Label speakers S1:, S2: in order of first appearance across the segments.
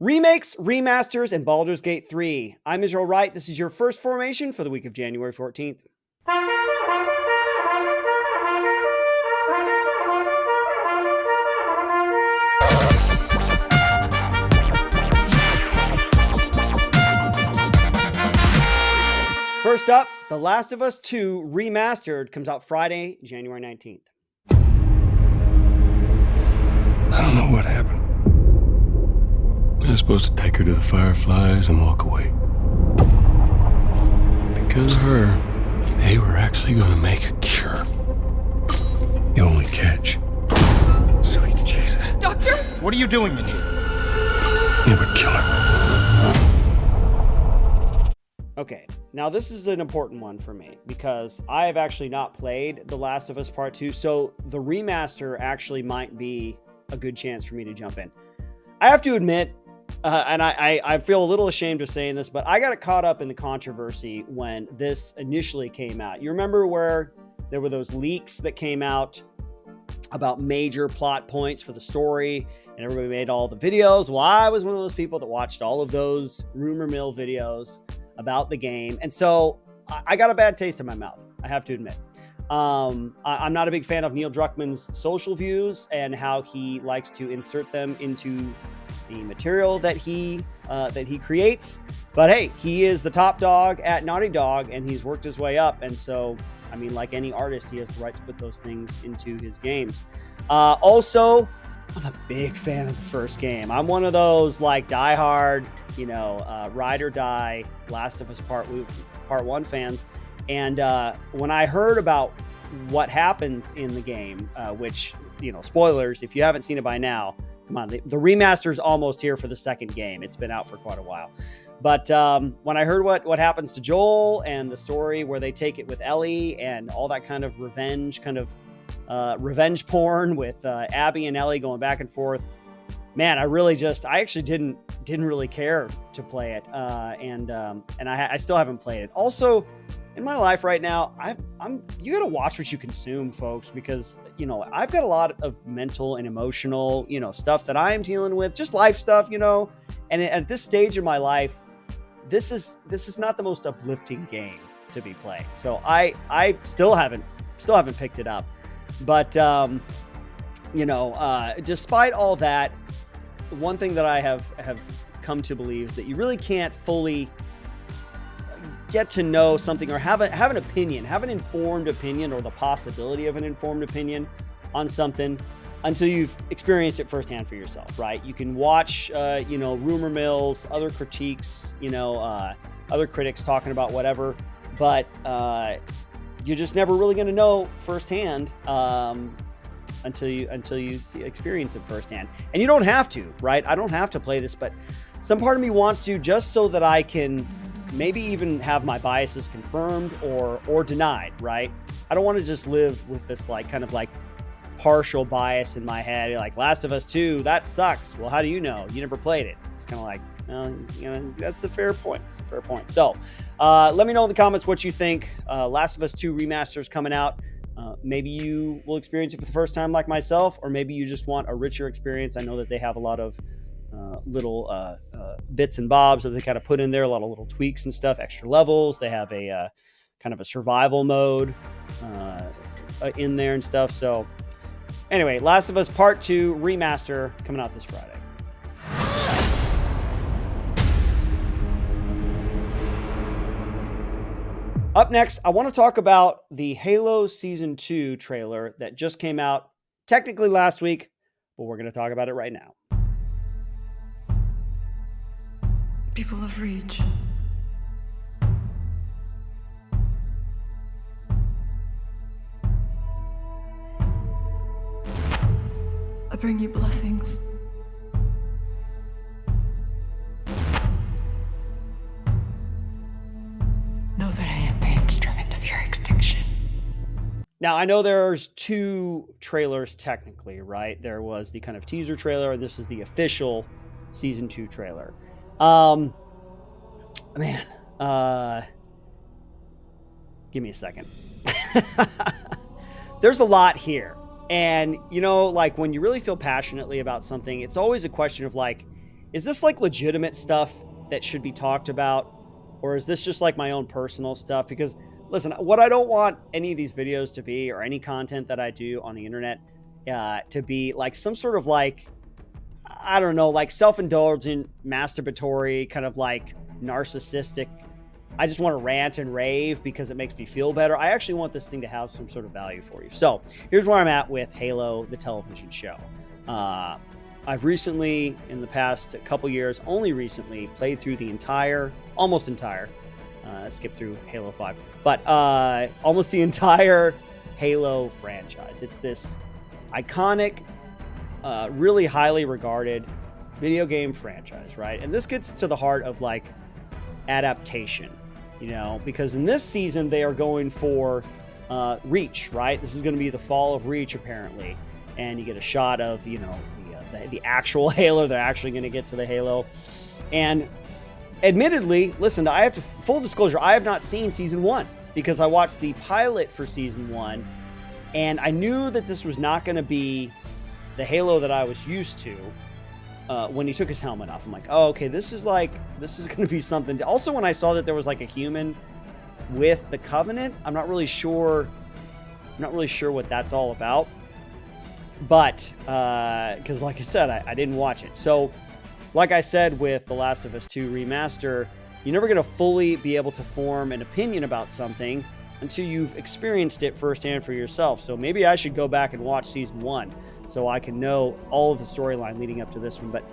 S1: Remakes, remasters, and Boulders Gate 3. I'm Israel Wright. This is your first formation for the week of January 14th. First up, The Last of Us 2 Remastered comes out Friday, January 19th.
S2: I don't know what happened. I was supposed to take her to the Fireflies and walk away. Because of her, they were actually going to make a cure. The only catch. Sweet Jesus.
S3: Doctor?
S4: What are you doing in here?
S2: It would kill her.
S1: Okay, now this is an important one for me because I have actually not played The Last of Us Part 2, so the remaster actually might be a good chance for me to jump in. I have to admit, and I feel a little ashamed of saying this, but I got caught up in the controversy when this initially came out. You remember where there were those leaks that came out about major plot points for the story, and everybody made all the videos? Well, I was one of those people that watched all of those rumor mill videos about the game, and so I got a bad taste in my mouth, I have to admit. I'm not a big fan of Neil Druckmann's social views and how he likes to insert them into the material that he creates. But hey, he is the top dog at Naughty Dog, and he's worked his way up. And so, I mean, like any artist, he has the right to put those things into his games. Also, I'm a big fan of the first game. I'm one of those like diehard, ride or die Last of Us Part 1 fans. And when I heard about what happens in the game, which, spoilers, if you haven't seen it by now, come on, the remaster's almost here for the second game. It's been out for quite a while. But when I heard what happens to Joel and the story where they take it with Ellie and all that kind of revenge revenge porn with Abby and Ellie going back and forth, man, I actually didn't really care to play it. And I still haven't played it. Also, in my life right now, you gotta watch what you consume, folks, because I've got a lot of mental and emotional stuff that I'm dealing with, just life stuff, and at this stage in my life, this is not the most uplifting game to be playing. So I still haven't picked it up, but despite all that, one thing that I have come to believe is that you really can't fully get to know something or have an opinion, have an informed opinion, or the possibility of an informed opinion on something until you've experienced it firsthand for yourself, right? You can watch, rumor mills, other critiques, other critics talking about whatever, but you're just never really going to know firsthand until you experience it firsthand. And you don't have to, right? I don't have to play this, but some part of me wants to, just so that I can maybe even have my biases confirmed or denied, right? I don't want to just live with this kind of partial bias in my head, like Last of Us 2, that sucks. Well, how do you know? You never played it. It's kind of like, that's a fair point. It's a fair point. So let me know in the comments what you think. Last of Us 2 Remaster's coming out. Maybe you will experience it for the first time like myself, or maybe you just want a richer experience. I know that they have a lot of little bits and bobs that they kind of put in there, a lot of little tweaks and stuff, extra levels. They have a kind of a survival mode in there and stuff. So anyway, Last of Us Part 2 Remaster coming out this Friday. Up next, I want to talk about the Halo Season 2 trailer that just came out technically last week, but we're going to talk about it right now.
S3: People of Reach. I bring you blessings. Know that I am the instrument of your extinction.
S1: Now, I know there's two trailers technically, right? There was the kind of teaser trailer, and this is the official Season 2 trailer. Give me a second. There's a lot here. And, when you really feel passionately about something, it's always a question of is this like legitimate stuff that should be talked about? Or is this just like my own personal stuff? Because listen, what I don't want any of these videos to be, or any content that I do on the internet, to be like some sort of like, I don't know, like self-indulgent, masturbatory, kind of like narcissistic. I just want to rant and rave because it makes me feel better. I actually want this thing to have some sort of value for you. So here's where I'm at with Halo, the television show. I've recently, in the past couple years, only recently played through the almost entire, skip through Halo 5, but almost the entire Halo franchise. It's this iconic, really highly regarded video game franchise, right? And this gets to the heart of like adaptation, because in this season they are going for Reach, right? This is going to be the fall of Reach, apparently, and you get a shot of the actual Halo. They're actually going to get to the Halo. And admittedly, listen, I have to, full disclosure, I have not seen season 1 because I watched the pilot for season 1, and I knew that this was not going to be the Halo that I was used to. When he took his helmet off, I'm like, oh, okay, this is going to be something. Also, when I saw that there was like a human with the Covenant, I'm not really sure what that's all about. But, because like I said, I didn't watch it. So, like I said with The Last of Us 2 Remaster, you're never going to fully be able to form an opinion about something until you've experienced it firsthand for yourself. So maybe I should go back and watch season 1 so I can know all of the storyline leading up to this one. But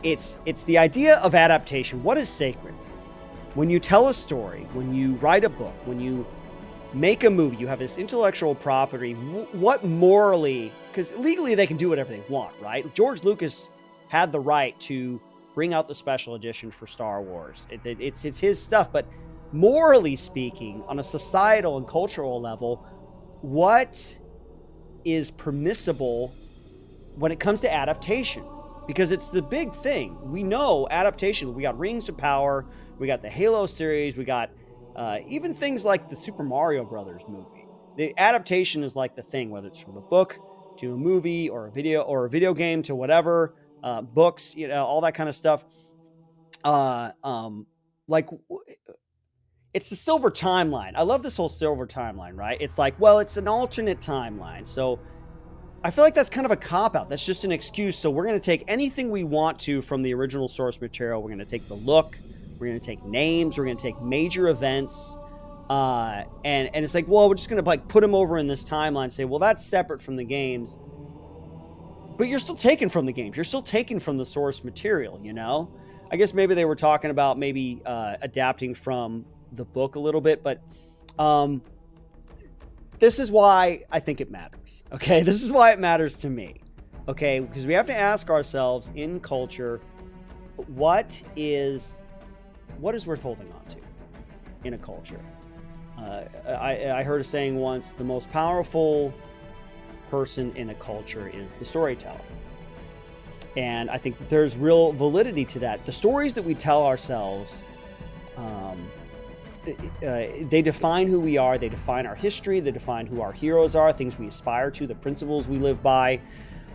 S1: it's the idea of adaptation. What is sacred? When you tell a story, when you write a book, when you make a movie, you have this intellectual property. What morally, because legally they can do whatever they want, right? George Lucas had the right to bring out the special edition for Star Wars. It's his stuff, but morally speaking, on a societal and cultural level, what is permissible when it comes to adaptation? Because it's the big thing. We know adaptation. We got Rings of Power, we got the Halo series, we got even things like the Super Mario Brothers movie. The adaptation is like the thing, whether it's from a book to a movie or a video game to whatever, books, all that kind of stuff. It's the silver timeline. I love this whole silver timeline, right? It's like, well, it's an alternate timeline. So I feel like that's kind of a cop-out. That's just an excuse. So we're going to take anything we want to from the original source material. We're going to take the look. We're going to take names. We're going to take major events. And it's like, well, we're just going to like put them over in this timeline and say, well, that's separate from the games. But you're still taken from the games. You're still taken from the source material, I guess maybe they were talking about maybe adapting from the book a little bit, but this is why I think it matters. Okay, this is why it matters to me. Okay, because we have to ask ourselves in culture, what is worth holding on to in a culture? I heard a saying once: the most powerful person in a culture is the storyteller. And I think that there's real validity to that. The stories that we tell ourselves, they define who we are. They define our history. They define who our heroes are, things we aspire to, the principles we live by.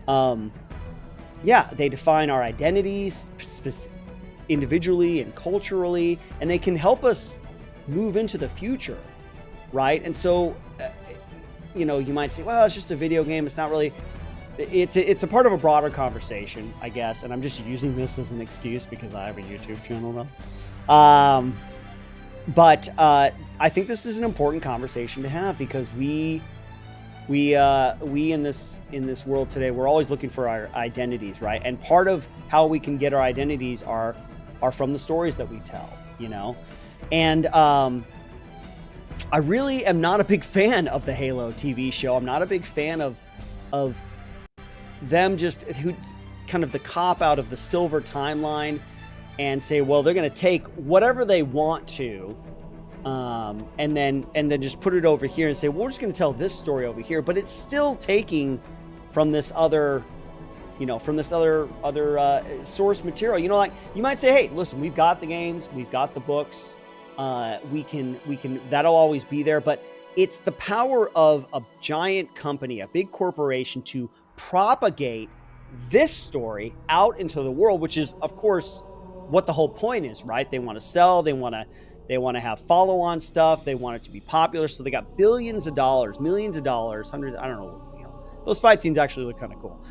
S1: They define our identities individually and culturally, and they can help us move into the future, right? And so, you might say, well, it's just a video game. It's not really. It's a part of a broader conversation, I guess, and I'm just using this as an excuse because I have a YouTube channel now. But I think this is an important conversation to have because we in this world today, we're always looking for our identities, right? And part of how we can get our identities are from the stories that we tell, And I really am not a big fan of the Halo TV show. I'm not a big fan of them just kind of the cop out of the silver timeline and say, well, they're going to take whatever they want to, and then just put it over here and say, well, we're just going to tell this story over here, but it's still taking from this other source material. Like you might say, hey, listen, we've got the games, we've got the books, we can that'll always be there, but it's the power of a giant company, a big corporation, to propagate this story out into the world, which is, of course, what the whole point is, right? They want to sell, they want to have follow-on stuff, they want it to be popular, so they got billions of dollars, millions of dollars, hundreds, I don't know, those fight scenes actually look kind of cool.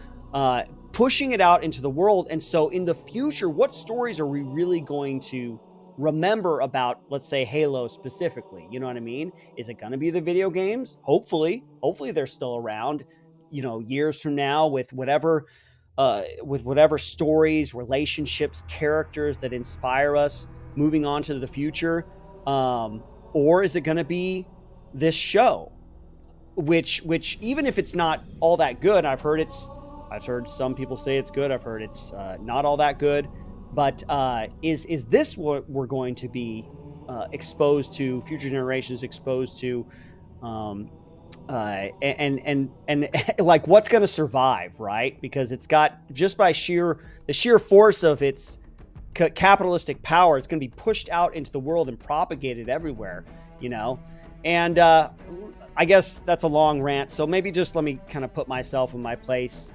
S1: Pushing it out into the world. And so in the future, what stories are we really going to remember about, let's say, Halo specifically? You know what I mean? Is it going to be the video games? Hopefully they're still around, years from now with whatever stories, relationships, characters that inspire us moving on to the future. Or is it going to be this show, which even if it's not all that good, I've heard some people say it's good. I've heard it's not all that good, but is this what we're going to be exposed to, future generations exposed to, and like what's going to survive, right? Because it's got, just by the sheer force of its capitalistic power, it's going to be pushed out into the world and propagated everywhere, And I guess that's a long rant, so maybe just let me kind of put myself in my place.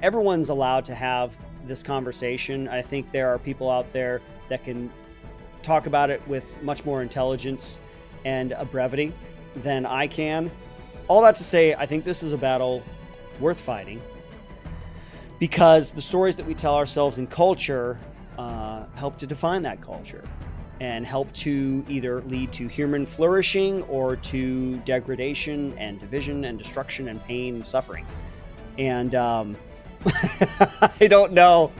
S1: Everyone's allowed to have this conversation. I think there are people out there that can talk about it with much more intelligence and a brevity than I can. All that to say, I think this is a battle worth fighting, because the stories that we tell ourselves in culture help to define that culture and help to either lead to human flourishing or to degradation and division and destruction and pain and suffering. And I don't know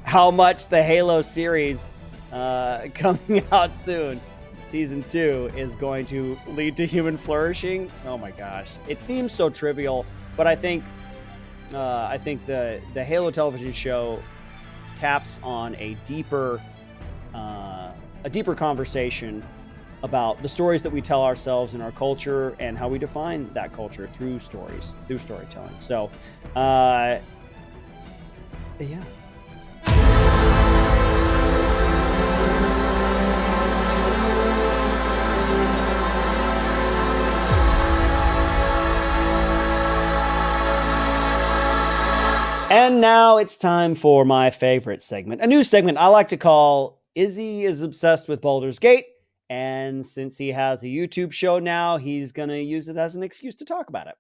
S1: how much the Halo series coming out soon, season 2, is going to lead to human flourishing. Oh my gosh, it seems so trivial, but I think the Halo television show taps on a deeper conversation about the stories that we tell ourselves in our culture and how we define that culture through storytelling. So, yeah. And now it's time for my favorite segment, a new segment I like to call Izzy is Obsessed with Boulders Gate. And since he has a YouTube show now, he's going to use it as an excuse to talk about it.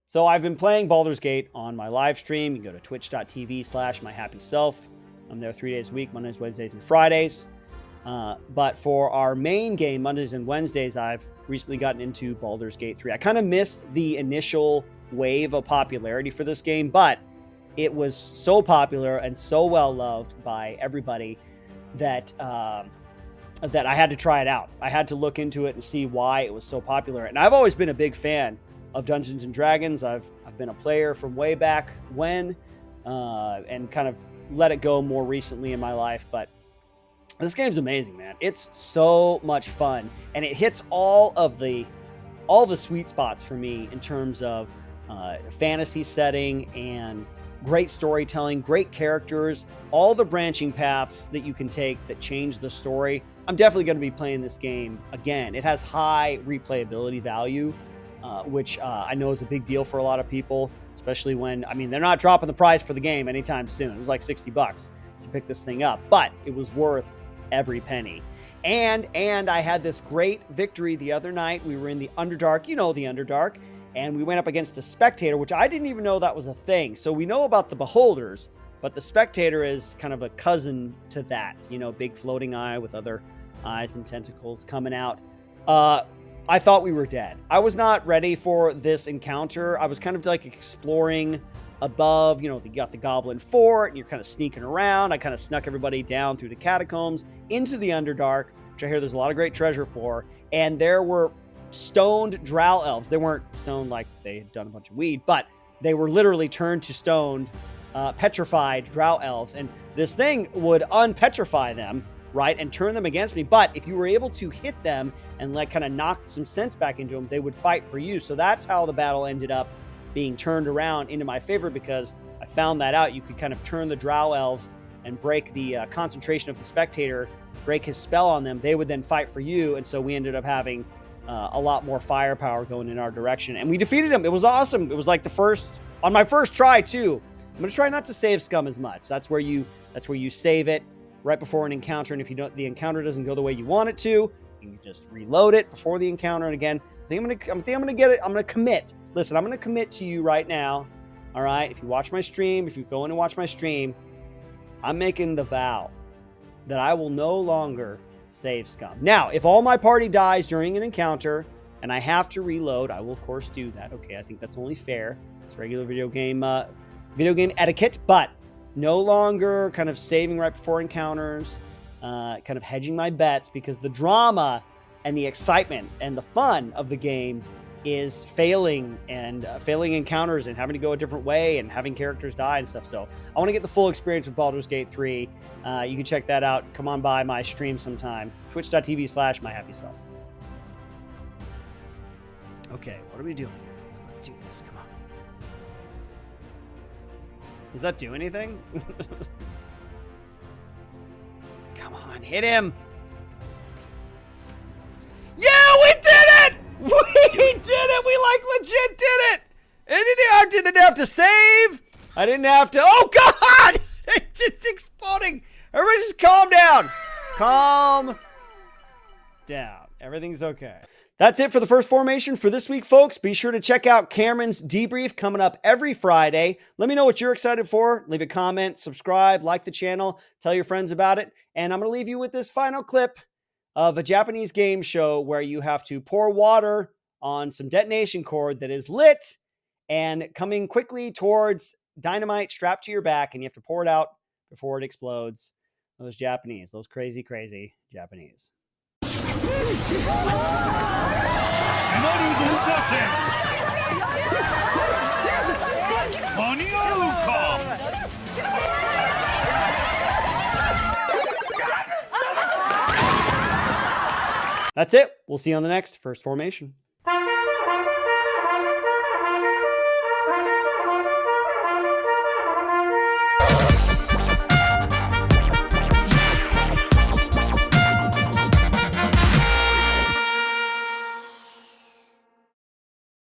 S1: So I've been playing Boulders Gate on my live stream. You can go to twitch.tv/myhappyself. I'm there 3 days a week, Mondays, Wednesdays, and Fridays. But for our main game, Mondays and Wednesdays, I've recently gotten into Boulders Gate 3. I kind of missed the initial wave of popularity for this game, but it was so popular and so well loved by everybody that that I had to try it out. I had to look into it and see why it was so popular. And I've always been a big fan of Dungeons and Dragons. I've been a player from way back when, and kind of let it go more recently in my life, but this game's amazing, man. It's so much fun, and it hits all the sweet spots for me in terms of fantasy setting and great storytelling, great characters, all the branching paths that you can take that change the story. I'm definitely going to be playing this game again. It has high replayability value, which I know is a big deal for a lot of people, especially when, they're not dropping the price for the game anytime soon. It was like $60 to pick this thing up, but it was worth every penny. And I had this great victory the other night. We were in the Underdark, the Underdark, and we went up against a Spectator, which I didn't even know that was a thing. So we know about the Beholders, but the Spectator is kind of a cousin to that, big floating eye with other eyes and tentacles coming out. I thought we were dead. I was not ready for this encounter. I was kind of like exploring above, you got the Goblin Fort, and you're kind of sneaking around. I kind of snuck everybody down through the catacombs into the Underdark, which I hear there's a lot of great treasure for. And there were stoned drow elves. They weren't stoned like they had done a bunch of weed, but they were literally turned to stoned, petrified drow elves. And this thing would unpetrify them, right, and turn them against me. But if you were able to hit them and kind of knock some sense back into them, they would fight for you. So that's how the battle ended up being turned around into my favor, because I found that out. You could kind of turn the drow elves and break the concentration of the Spectator break his spell on them, they would then fight for you. And so we ended up having a lot more firepower going in our direction. And we defeated him. It was awesome. It was like on my first try too. I'm going to try not to save scum as much. That's where you save it right before an encounter. And if the encounter doesn't go the way you want it to, you can just reload it before the encounter. And again, I think I'm going to get it. I'm going to commit. Listen, I'm going to commit to you right now. All right. If you watch my stream, if you go in and watch my stream, I'm making the vow that I will no longer save scum. Now, if all my party dies during an encounter and I have to reload, I will of course do that. Okay, I think that's only fair. It's regular video game etiquette, but no longer kind of saving right before encounters, kind of hedging my bets, because the drama and the excitement and the fun of the game is failing encounters and having to go a different way and having characters die and stuff. So I want to get the full experience with Boulders Gate 3. You can check that out. Come on by my stream sometime. Twitch.tv/myhappyself. Okay, what are we doing here, folks? Let's do this. Come on. Does that do anything? Come on, hit him. Yeah, we did it! We did it! We legit did it! I didn't have to save. I didn't have to. Oh God! It's just exploding. Everybody just calm down. Calm down. Everything's okay. That's it for the first formation for this week, folks. Be sure to check out Cameron's debrief coming up every Friday. Let me know what you're excited for. Leave a comment, subscribe, like the channel, tell your friends about it. And I'm going to leave you with this final clip of a Japanese game show where you have to pour water on some detonation cord that is lit and coming quickly towards dynamite strapped to your back, and you have to pour it out before it explodes. Those Japanese, those crazy, crazy Japanese. That's it. We'll see you on the next First Formation.